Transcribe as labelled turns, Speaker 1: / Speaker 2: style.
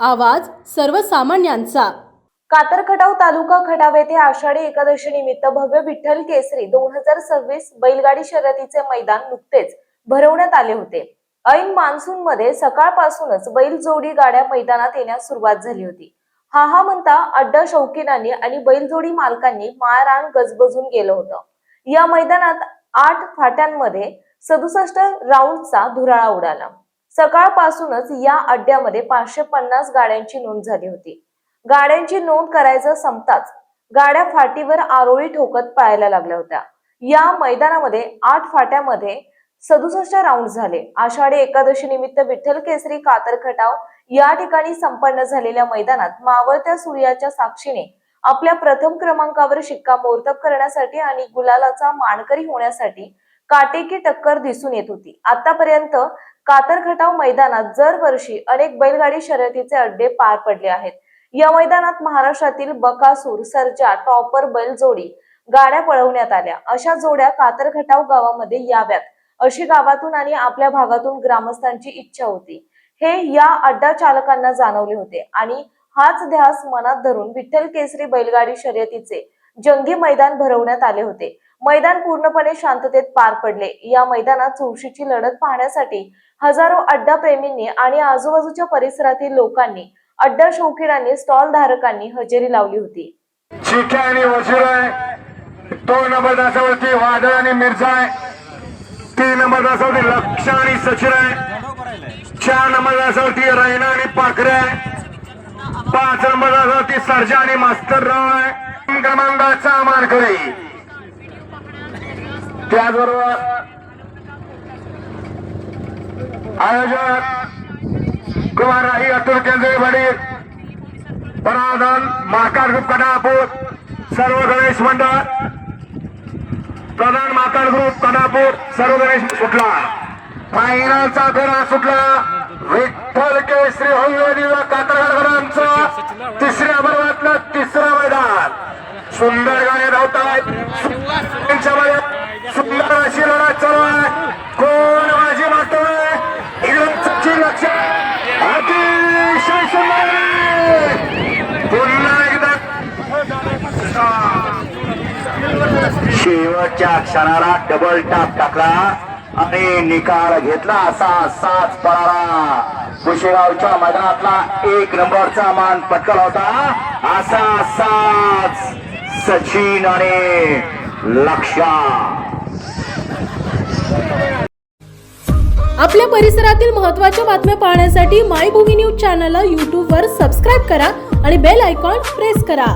Speaker 1: आवाज सर्वसामान्यांचा।
Speaker 2: कातर खटाव तालुका खटाव येथे आषाढी एकादशी निमित्त भव्य विठ्ठल केसरी 2026 बैलगाडी शर्यतीचे मैदान नुकतेच भरवण्यात आले होते। ऐन मान्सून मध्ये सकाळपासूनच बैलजोडी गाड्या मैदानात येण्यास सुरुवात झाली होती। हा म्हणता अड्डा शौकीनांनी आणि बैलजोडी मालकांनी माळरान गजबजून गेलं होतं। या मैदानात 8 फाट्यांमध्ये 67 राऊंडचा धुराळा उडाला। सकाळपासूनच या अड्ड्यामध्ये 550 गाड्यांची नोंद झाली होती। गाड्यांची नोंद करायचं संपताच गाड्या फाटीवर आरोळी ठोकत पळायला लागल्या होत्या। या मैदानामध्ये 8 फाट्यामध्ये 67 राऊंड झाले। आषाढी एकादशी निमित्त विठ्ठल केसरी कातर खटाव या ठिकाणी संपन्न झालेल्या मैदानात मावळत्या सूर्याच्या साक्षीने आपल्या प्रथम क्रमांकावर शिक्कामोर्तब करण्यासाठी आणि गुलालाचा मानकरी होण्यासाठी काटेकी टक्कर दिसून येत होती। आतापर्यंत कातर खटाव मैदानात दरवर्षी अनेक बैलगाडी शर्यतीचे अड्डे पार पडले आहेत। या मैदानात महाराष्ट्रातील बकासूर, सर्जा, टॉपर बैलजोडी गाड्या पळवण्यात आल्या। अशा जोड्या कातर खटाव गावामध्ये याव्यात अशी गावातून आणि आपल्या भागातून ग्रामस्थांची इच्छा होती। हे या अड्डा चालकांना जाणवले होते आणि हाच ध्यास मनात धरून विठ्ठल केसरी बैलगाडी शर्यतीचे जंगी मैदान भरवण्यात आले होते। मैदान पूर्णपणे शांततेत पार पडले। या मैदानात चुरशीची लढत पाहण्यासाठी हजारो अड्डा प्रेमींनी आणि आजूबाजूच्या परिसरातील लोकांनी, अड्डा शौकीनांनी, स्टॉल धारकांनी हजेरी लावली होती।
Speaker 3: चिक्या आणि वजीर आहे, 2 नंबर तासावरती वादळ आणि मिर्झा आहे, 3 नंबर तासावरती लक्ष आणि सचिन आहे, 4 नंबर तासावरती रैना आणि पाखरे आहे, 5 नंबर तासावरती सर्जा आणि मास्तर राव आहे। क्रमांकाचा मानकरी त्याचबरोबर आयोजक कुमार राही अतुल केंद्रे वडील, प्रधान महाकाल ग्रुप कडापूर, सर्व गणेश मंडळ, प्रधान महाकाल ग्रुप कडापूर, सर्व गणेश सुटला। फायनलचा फेरा सुटला। विठ्ठल केसरी हळूहळू कातरगडांचा तिसऱ्या पर्वातलं तिसरं मैदान। सुंदर गाड्या धावतात, सुंदर अशी लढत चालू आहे। कोण बाजी मारतोय? इकडून लक्ष अतिशय सुंदर, पुन्हा एकदा शेवटच्या क्षणाला डबल टाप टाकला आणि निकाल घेतला। असा 7 परारा कुशेगावच्या मैदानातला 1 नंबरचा मान पटकावला होता। असा 7 सचिन आणि लक्ष्या।
Speaker 1: आपल्या परिसरातील महत्त्वाच्या बातम्या पाहण्यासाठी मायभूमी न्यूज चॅनलला YouTube वर सबस्क्राइब करा आणि बेल आयकॉन प्रेस करा।